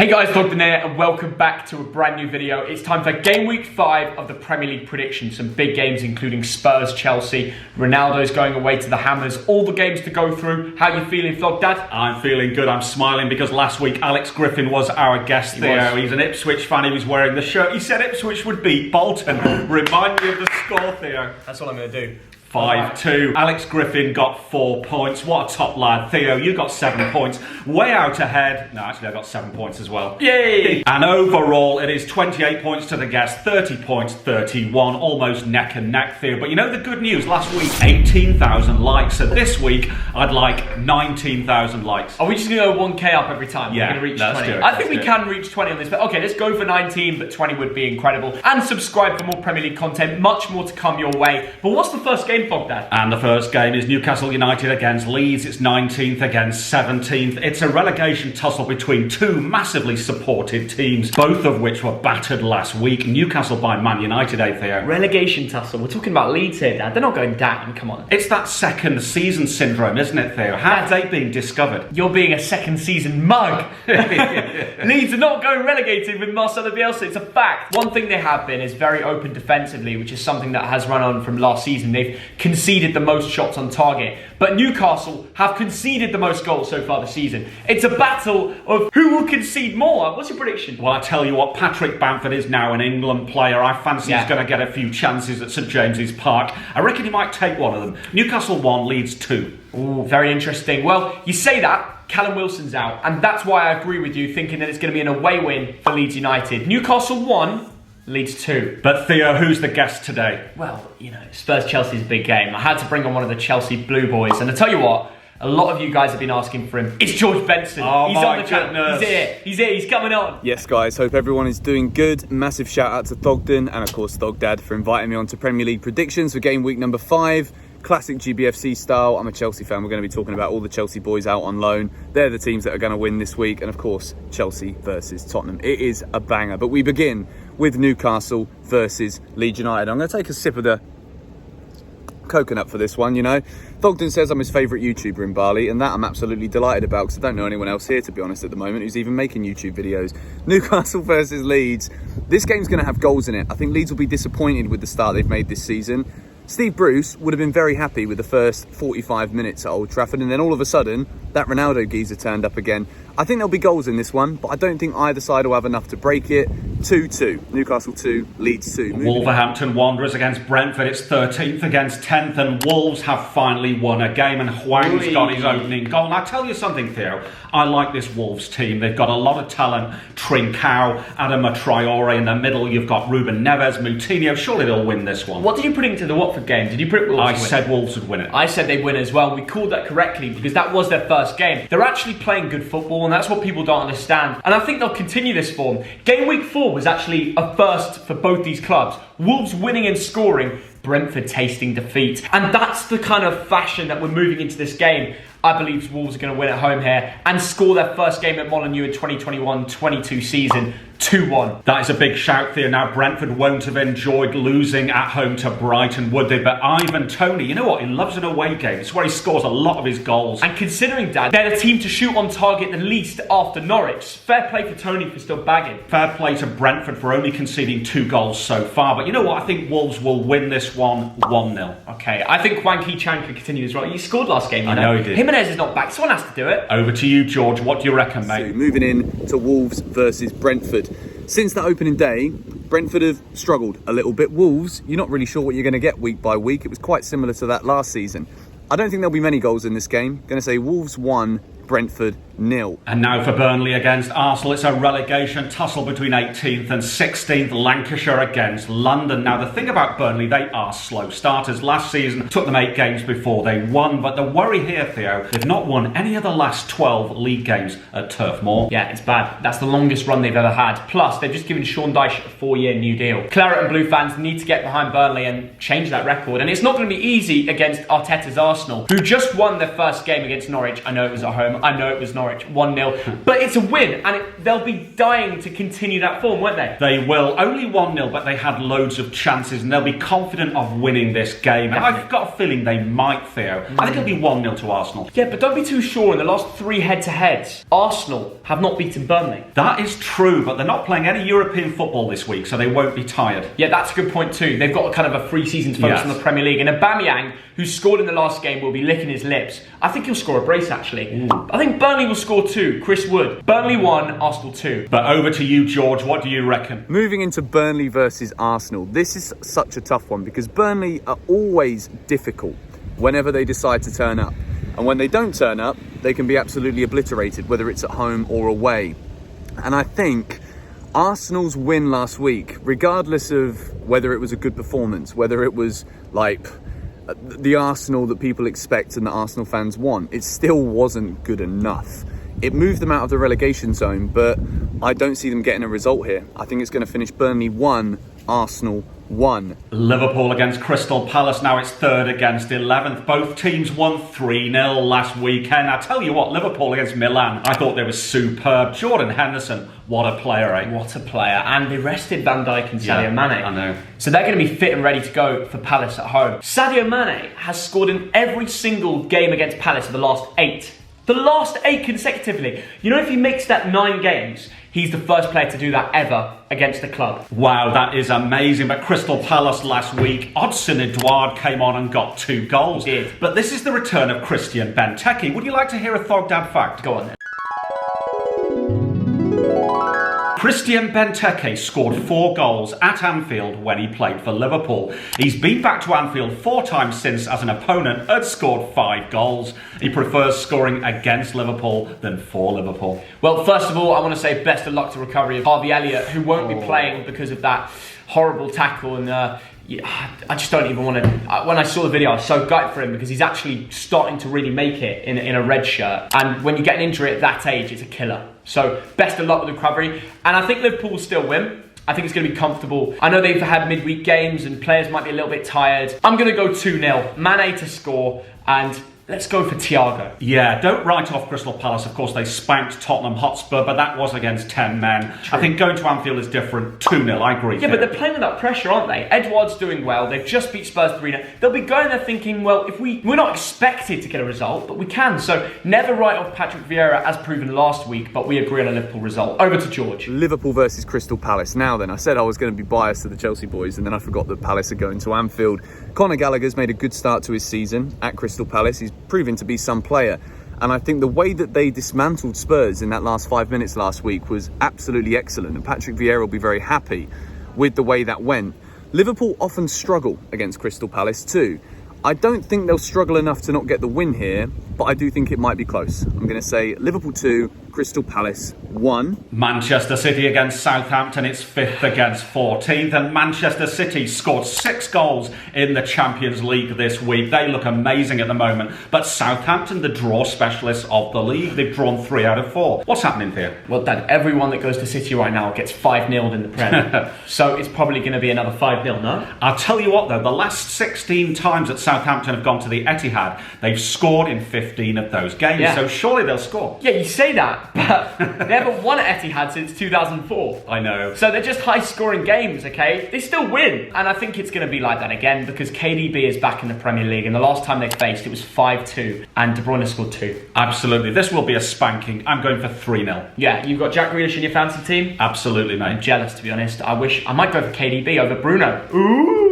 Hey guys, Thogden here, and welcome back to a brand new video. It's time for Game Week 5 of the Premier League predictions. Some big games including Spurs, Chelsea, Ronaldo's going away to the Hammers, all the games to go through. How you feeling, Thogdad? I'm feeling good. I'm smiling because last week Alex Griffin was our guest there. He's an Ipswich fan. He was wearing the shirt. He said Ipswich would beat Bolton. Remind me of the score, Theo. That's what I'm going to do. 5-2. Alex Griffin got 4 points. What a top lad. Theo, you got 7 points. Way out ahead. No, actually, I got 7 points as well. Yay! And overall, it is 28 points to the guest, 30 points, 31. Almost neck and neck, Theo. But you know the good news? Last week, 18,000 likes. So this week, I'd like 19,000 likes. Are we just going to go 1k up every time? Yeah, we're going to reach let's 20. do it. I think we can reach 20 on this. But okay, let's go for 19, but 20 would be incredible. And subscribe for more Premier League content. Much more to come your way. But what's the first game, Thogdad? And the first game is Newcastle United against Leeds. It's 19th against 17th. It's a relegation tussle between two massively supported teams, both of which were battered last week. Newcastle by Man United, Theo. Relegation tussle. We're talking about Leeds here, Dad. They're not going down, come on. It's that second season syndrome, isn't it, Theo? How have they been discovered? You're being a second season mug. Leeds are not going relegated with Marcelo Bielsa. It's a fact. One thing they have been is very open defensively, which is something that has run on from last season. They've conceded the most shots on target, but Newcastle have conceded the most goals so far this season. It's a battle of who will concede more. What's your prediction? Well, I tell you what, Patrick Bamford is now an England player. I fancy he's going to get a few chances at St James's Park. I reckon he might take one of them. Newcastle 1, Leeds 2. Ooh, very interesting. Well, you say that, Callum Wilson's out, and that's why I agree with you, thinking that it's going to be an away win for Leeds United. Newcastle 1, Leeds 2. But Theo, who's the guest today? Well, you know, Spurs-Chelsea's a big game. I had to bring on one of the Chelsea Blue Boys, and I tell you what, a lot of you guys have been asking for him. It's George Benson. Oh, he's on the channel. He's here. He's coming on. Yes, guys. Hope everyone is doing good. Massive shout out to Thogden and of course Thogdad for inviting me on to Premier League predictions for game week number 5. Classic GBFC style. I'm a Chelsea fan. We're going to be talking about all the Chelsea boys out on loan. They're the teams that are going to win this week, and of course Chelsea versus Tottenham. It is a banger. But we begin with Newcastle versus Leeds United. I'm going to take a sip of the coconut for this one, you know. Thogden says I'm his favourite YouTuber in Bali, and that I'm absolutely delighted about because I don't know anyone else here, to be honest, at the moment who's even making YouTube videos. Newcastle versus Leeds. This game's going to have goals in it. I think Leeds will be disappointed with the start they've made this season. Steve Bruce would have been very happy with the first 45 minutes at Old Trafford, and then all of a sudden, that Ronaldo geezer turned up again. I think there'll be goals in this one, but I don't think either side will have enough to break it. 2-2. Newcastle 2, Leeds 2. Wolverhampton Wanderers against Brentford. It's 13th against 10th, and Wolves have finally won a game, and Hwang's got his opening goal. And I tell you something, Theo, I like this Wolves team. They've got a lot of talent. Trincao, Adama Traore in the middle. You've got Ruben Neves, Moutinho. Surely they'll win this one. What did you predict to the Watford game? Did you predict Wolves? I said Wolves would win it. I said they'd win as well. We called that correctly because that was their first game. They're actually playing good football, and that's what people don't understand. And I think they'll continue this form. Game week 4 was actually a first for both these clubs. Wolves winning and scoring, Brentford tasting defeat. And that's the kind of fashion that we're moving into this game. I believe Wolves are going to win at home here and score their first game at Molineux in 2021-22 season, 2-1. That is a big shout, Theo. Now, Brentford won't have enjoyed losing at home to Brighton, would they? But Ivan Toney, you know what? He loves an away game. It's where he scores a lot of his goals. And considering, Dad, they're the team to shoot on target the least after Norwich. Fair play for Toney for still bagging. Fair play to Brentford for only conceding 2 goals so far. But you know what? I think Wolves will win this one 1-0. Okay, I think Hwang Hee-chan can continue as well. He scored last game, you know. I know he did. Jimenez is not back. Someone has to do it. Over to you, George. What do you reckon, mate? So moving in to Wolves versus Brentford. Since that opening day, Brentford have struggled a little bit. Wolves, you're not really sure what you're going to get week by week. It was quite similar to that last season. I don't think there'll be many goals in this game. Going to say Wolves 1, Brentford 0. And now for Burnley against Arsenal. It's a relegation tussle between 18th and 16th. Lancashire against London. Now, the thing about Burnley, they are slow starters. Last season, took them 8 games before they won. But the worry here, Theo, they've not won any of the last 12 league games at Turf Moor. Yeah, it's bad. That's the longest run they've ever had. Plus, they've just given Sean Dyche a 4-year new deal. Claret and Blue fans need to get behind Burnley and change that record. And it's not going to be easy against Arteta's Arsenal, who just won their first game against Norwich. I know it was at home. home. I know it was Norwich, 1-0. But it's a win, and they'll be dying to continue that form, won't they? They will. Only 1-0, but they had loads of chances, and they'll be confident of winning this game. And I've got a feeling they might, Theo. I think it'll be 1-0 to Arsenal. Yeah, but don't be too sure. In the last 3 head-to-heads, Arsenal have not beaten Burnley. That is true, but they're not playing any European football this week, so they won't be tired. Yeah, that's a good point too. They've got kind of a free season to focus on the Premier League. And Aubameyang, who scored in the last game, will be licking his lips. I think he'll score a brace, actually. I think Burnley will score 2. Chris Wood. Burnley 1, Arsenal 2. But over to you, George. What do you reckon? Moving into Burnley versus Arsenal. This is such a tough one because Burnley are always difficult whenever they decide to turn up. And when they don't turn up, they can be absolutely obliterated, whether it's at home or away. And I think Arsenal's win last week, regardless of whether it was a good performance, whether it was like the Arsenal that people expect and that Arsenal fans want, it still wasn't good enough. It moved them out of the relegation zone, but I don't see them getting a result here. I think it's going to finish Burnley 1, Arsenal 1. Liverpool against Crystal Palace, now it's 3rd against 11th. Both teams won 3-0 last weekend. I tell you what, Liverpool against Milan, I thought they were superb. Jordan Henderson, what a player, eh? What a player. And they rested Van Dijk and Sadio Mane. I know. So they're going to be fit and ready to go for Palace at home. Sadio Mane has scored in every single game against Palace for the last 8. The last 8 consecutively. You know, if he makes that 9 games, he's the first player to do that ever against the club. Wow, that is amazing. But Crystal Palace last week, Odsonne Edouard came on and got 2 goals. He did. But this is the return of Christian Benteke. Would you like to hear a Thogdad fact? Go on then. Christian Benteke scored 4 goals at Anfield when he played for Liverpool. He's been back to Anfield 4 times since as an opponent and scored 5 goals. He prefers scoring against Liverpool than for Liverpool. Well, first of all, I want to say best of luck to recovery of Harvey Elliott, who won't be playing because of that horrible tackle. And I just don't even want to. When I saw the video, I was so gutted for him because he's actually starting to really make it in a red shirt. And when you get an injury at that age, it's a killer. So best of luck with recovery. And I think Liverpool will still win. I think it's going to be comfortable. I know they've had midweek games and players might be a little bit tired. I'm going to go 2-0. Mane to score, and let's go for Thiago. Yeah, don't write off Crystal Palace. Of course, they spanked Tottenham Hotspur, but that was against 10 men. True. I think going to Anfield is different. 2-0, I agree. Yeah, but they're playing without pressure, aren't they? Edouard's doing well. They've just beat Spurs 3-0. They'll be going there thinking, well, if we're not expected to get a result, but we can. So never write off Patrick Vieira, as proven last week, but we agree on a Liverpool result. Over to George. Liverpool versus Crystal Palace. Now then, I said I was going to be biased to the Chelsea boys, and then I forgot that Palace are going to Anfield. Conor Gallagher's made a good start to his season at Crystal Palace. He's proven to be some player. And I think the way that they dismantled Spurs in that last 5 minutes last week was absolutely excellent. And Patrick Vieira will be very happy with the way that went. Liverpool often struggle against Crystal Palace too. I don't think they'll struggle enough to not get the win here, but I do think it might be close. I'm going to say Liverpool 2, Crystal Palace 1. Manchester City against Southampton, it's 5th against 14th, and Manchester City scored 6 goals in the Champions League this week. They look amazing at the moment, but Southampton, the draw specialists of the league, they've drawn 3 out of 4. What's happening here? Well, Dad, everyone that goes to City right now gets 5-0'd in the Prem. So it's probably going to be another 5-0, no? I'll tell you what though, the last 16 times that Southampton have gone to the Etihad, they've scored in 15 of those games, so surely they'll score. Yeah, you say that, but they haven't won at Etihad since 2004. I know. So they're just high-scoring games, okay? They still win. And I think it's going to be like that again because KDB is back in the Premier League, and the last time they faced, it was 5-2, and De Bruyne scored 2. Absolutely. This will be a spanking. I'm going for 3-0. Yeah, you've got Jack Grealish in your fantasy team? Absolutely, mate. I'm jealous, to be honest. I might go for KDB over Bruno. Ooh!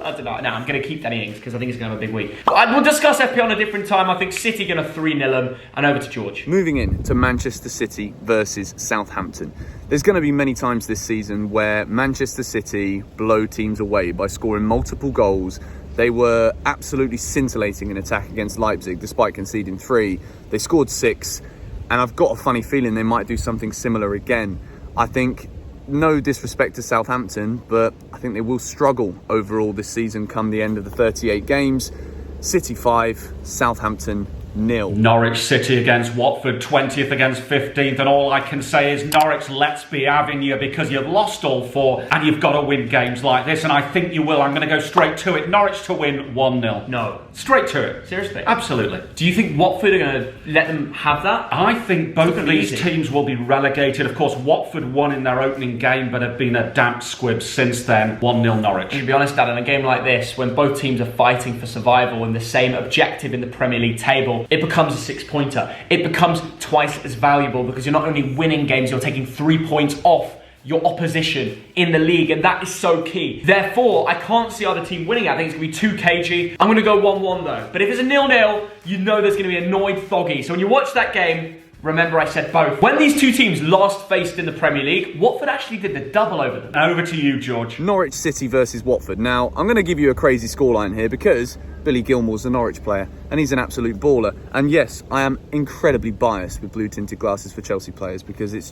I don't know. No, I'm going to keep Danny Ings because I think he's going to have a big week. We'll discuss FP on a different time. I think City going to 3-0 them. And over to George. Moving in to Manchester City versus Southampton. There's going to be many times this season where Manchester City blow teams away by scoring multiple goals. They were absolutely scintillating in attack against Leipzig despite conceding 3. They scored 6. And I've got a funny feeling they might do something similar again. I think, no disrespect to Southampton, but I think they will struggle overall this season come the end of the 38 games. City 5, Southampton Norwich City against Watford, 20th against 15th, and all I can say is Norwich, let's be having you, because you've lost all 4 and you've got to win games like this, and I think you will. I'm going to go straight to it. Norwich to win 1-0. No. Straight to it. Seriously? Absolutely. Do you think Watford are going to let them have that? I think both of these teams will be relegated. Of course, Watford won in their opening game, but have been a damp squib since then. 1-0 Norwich. To be honest, Dad, in a game like this, when both teams are fighting for survival and the same objective in the Premier League table, it becomes a 6-pointer. It becomes twice as valuable because you're not only winning games, you're taking 3 points off your opposition in the league, and that is so key. Therefore, I can't see either team winning. I think it's going to be too cagey. I'm going to go 1-1 though. But if it's a 0-0, you know there's going to be a annoyed Thoggy. So when you watch that game, remember I said both. When these two teams last faced in the Premier League, Watford actually did the double over them. Over to you, George. Norwich City versus Watford. Now, I'm going to give you a crazy scoreline here because Billy Gilmour's a Norwich player and he's an absolute baller. And yes, I am incredibly biased with blue tinted glasses for Chelsea players because it's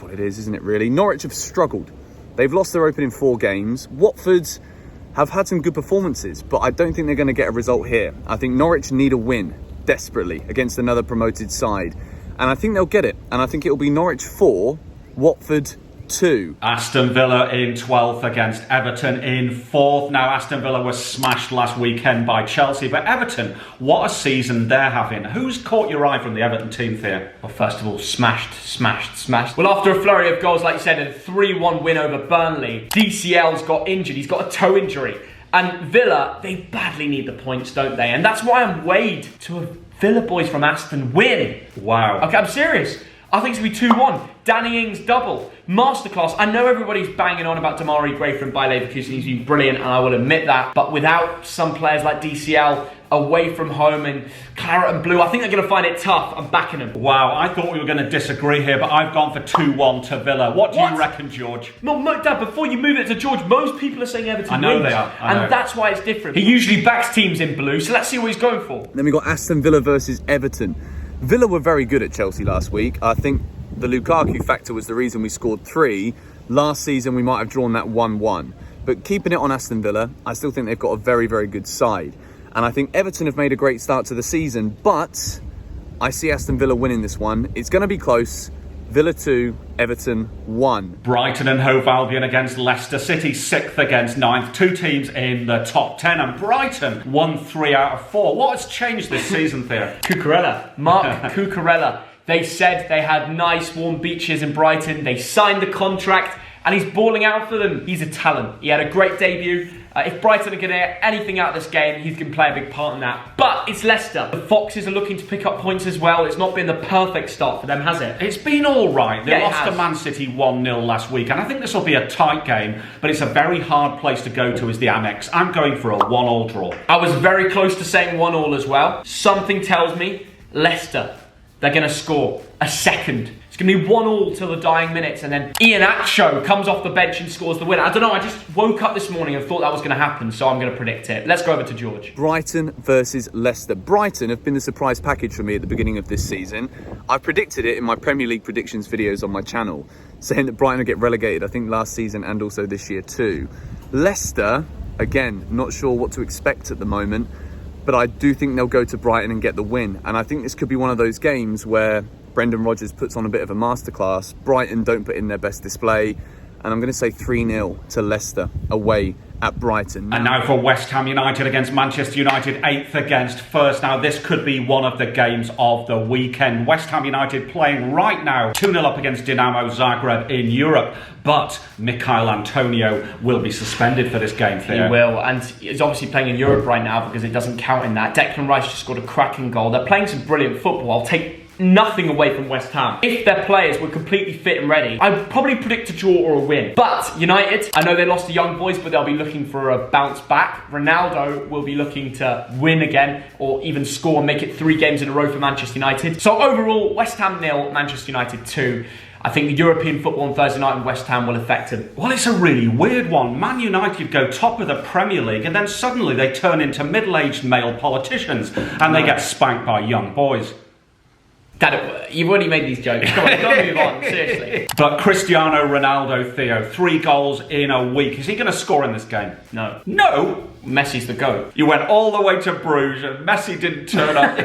what it is, isn't it really? Norwich have struggled. They've lost their opening 4 games. Watford's have had some good performances, but I don't think they're going to get a result here. I think Norwich need a win desperately against another promoted side, and I think they'll get it. And I think it'll be Norwich 4, Watford 2. Aston Villa in 12th against Everton in 4th. Now, Aston Villa was smashed last weekend by Chelsea, but Everton, what a season they're having. Who's caught your eye from the Everton team there? Well, first of all, smashed. Well, after a flurry of goals, like you said, and a 3-1 win over Burnley, DCL's got injured. He's got a toe injury. And Villa, they badly need the points, don't they? And that's why I'm weighed to a Villa boys from Aston win. Wow. Okay, I'm serious. I think it's going to be 2-1. Danny Ings double. Masterclass. I know everybody's banging on about Damari Gray from Bayer Leverkusen. He's been brilliant, and I will admit that. But without some players like DCL away from home and claret and blue, I think they're going to find it tough. I'm backing them. Wow, I thought we were going to disagree here, but I've gone for 2-1 to Villa. What do you reckon, George? No, Dad, before you move it to George, most people are saying Everton I know wins, they are. I know. and that's why it's different. He usually backs teams in blue, so let's see what he's going for. Then we got Aston Villa versus Everton. Villa were very good at Chelsea last week. I think the Lukaku factor was the reason we scored 3. Last season, we might have drawn that 1-1. But keeping it on Aston Villa, I still think they've got a very, very good side. And I think Everton have made a great start to the season, but I see Aston Villa winning this one. It's going to be close. Villa 2, Everton 1. Brighton and Hove Albion against Leicester City, 6th against 9th. 2 teams in the top 10, and Brighton won 3 out of 4. What has changed this season, Theo? Cucurella. Mark Cucurella. They said they had nice warm beaches in Brighton. They signed the contract and he's balling out for them. He's a talent. He had a great debut. If Brighton are going to get anything out of this game, he's going to play a big part in that. But it's Leicester. The Foxes are looking to pick up points as well. It's not been the perfect start for them, has it? It's been all right. They lost has. to Man City 1-0 last week, and I think this will be a tight game, but it's a very hard place to go to is the Amex. I'm going for a 1-1 draw. I was very close to saying 1-1 as well. Something tells me Leicester, they're going to score a second. It's going to be 1-1 till the dying minutes, and then Ian Acho comes off the bench and scores the winner. I don't know, I just woke up this morning and thought that was going to happen, so I'm going to predict it. Let's go over to George. Brighton versus Leicester. Brighton have been the surprise package for me at the beginning of this season. I predicted it in my Premier League predictions videos on my channel, saying that Brighton will get relegated, I think last season and also this year too. Leicester, again, not sure what to expect at the moment, but I do think they'll go to Brighton and get the win. And I think this could be one of those games where Brendan Rodgers puts on a bit of a masterclass. Brighton don't put in their best display. And I'm going to say 3-0 to Leicester away at Brighton. And now for West Ham United against Manchester United, 8th against 1st. Now this could be one of the games of the weekend. West Ham United playing right now 2-0 up against Dinamo Zagreb in Europe. But Michail Antonio will be suspended for this game, Theo. He will, and he's obviously playing in Europe right now because it doesn't count in that. Declan Rice just scored a cracking goal. They're playing some brilliant football. I'll take nothing away from West Ham. If their players were completely fit and ready, I'd probably predict a draw or a win. But United, I know they lost the young boys, but they'll be looking for a bounce back. Ronaldo will be looking to win again or even score and make it 3 games in a row for Manchester United. So overall, West Ham 0, Manchester United 2. I think the European football on Thursday night in West Ham will affect them. Well, it's a really weird one. Man United go top of the Premier League and then suddenly they turn into middle-aged male politicians and they get spanked by young boys. Dad, you've already made these jokes. Come on, you've got to move on, seriously. But Cristiano Ronaldo, Theo, 3 goals in a week. Is he going to score in this game? No. No? Messi's the GOAT. You went all the way to Bruges and Messi didn't turn up.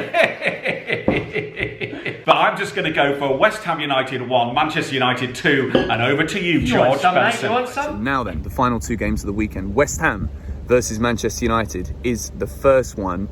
But I'm just going to go for West Ham United 1, Manchester United 2, and over to you, George Benson. You want some? Now then, the final 2 games of the weekend. West Ham versus Manchester United is the first one.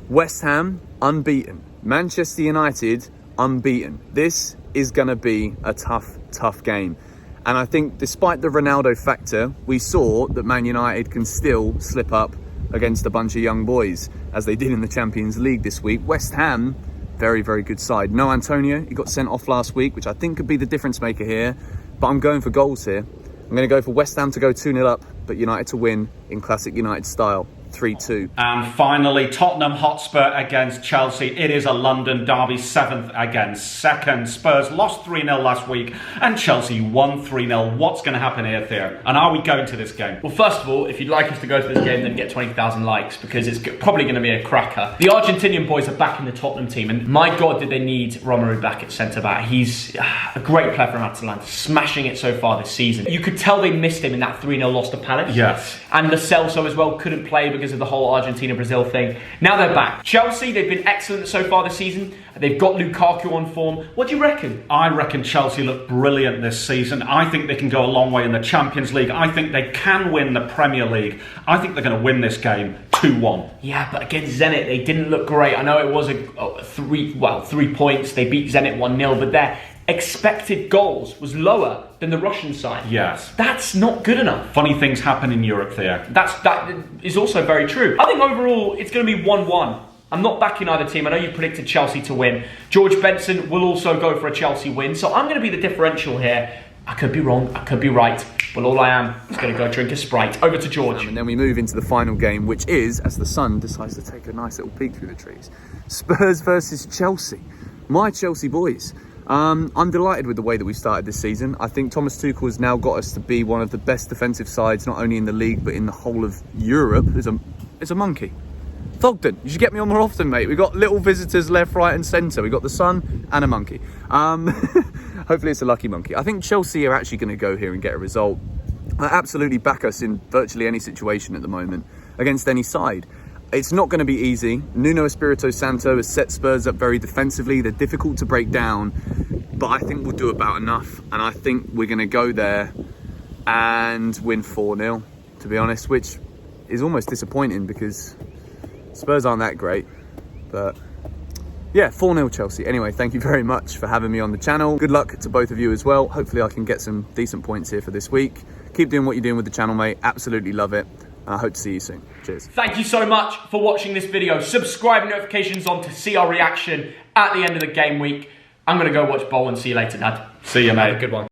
West Ham unbeaten. Manchester United unbeaten. This is going to be a tough game. And I think despite the Ronaldo factor, we saw that Man United can still slip up against a bunch of young boys, as they did in the Champions League this week. West Ham, very, very good side. No Antonio, he got sent off last week, which I think could be the difference maker here. But I'm going for goals here. I'm going to go for West Ham to go 2-0 up, but United to win in classic United style. 3-2. And finally, Tottenham Hotspur against Chelsea. It is a London derby, 7th against 2nd. Spurs lost 3-0 last week and Chelsea won 3-0. What's going to happen here, Theo? And are we going to this game? Well, first of all, if you'd like us to go to this game, then get 20,000 likes, because it's probably going to be a cracker. The Argentinian boys are back in the Tottenham team, and my God, did they need Romero back at centre-back. He's a great player from Atalanta, smashing it so far this season. You could tell they missed him in that 3-0 loss to Palace. Yes. And Lo Celso as well couldn't play because of the whole Argentina-Brazil thing. Now they're back. Chelsea, they've been excellent so far this season. They've got Lukaku on form. What do you reckon? I reckon Chelsea look brilliant this season. I think they can go a long way in the Champions League. I think they can win the Premier League. I think they're going to win this game 2-1. Yeah, but against Zenit, they didn't look great. I know it was 3 points. They beat Zenit 1-0, but their expected goals was lower than the Russian side. Yes. That's not good enough. Funny things happen in Europe there. That is also very true. I think overall, it's going to be 1-1. I'm not backing either team. I know you predicted Chelsea to win. George Benson will also go for a Chelsea win. So I'm going to be the differential here. I could be wrong. I could be right. But all I am is going to go drink a Sprite. Over to George. And then we move into the final game, which is, as the sun decides to take a nice little peek through the trees, Spurs versus Chelsea. My Chelsea boys. I'm delighted with the way that we started this season. I think Thomas Tuchel has now got us to be one of the best defensive sides, not only in the league, but in the whole of Europe. It's a monkey. Thogden, you should get me on more often, mate. We've got little visitors left, right and centre. We've got the sun and a monkey. Hopefully it's a lucky monkey. I think Chelsea are actually going to go here and get a result. I absolutely back us in virtually any situation at the moment, against any side. It's not going to be easy. Nuno Espirito Santo has set Spurs up very defensively. They're difficult to break down, but I think we'll do about enough. And I think we're going to go there and win 4-0, to be honest, which is almost disappointing because Spurs aren't that great. But yeah, 4-0 Chelsea. Anyway, thank you very much for having me on the channel. Good luck to both of you as well. Hopefully I can get some decent points here for this week. Keep doing what you're doing with the channel, mate. Absolutely love it. And I hope to see you soon. Cheers. Thank you so much for watching this video. Subscribe, notifications on to see our reaction at the end of the game week. I'm going to go watch Bowl and see you later, Dad. See you, mate. Have a good one.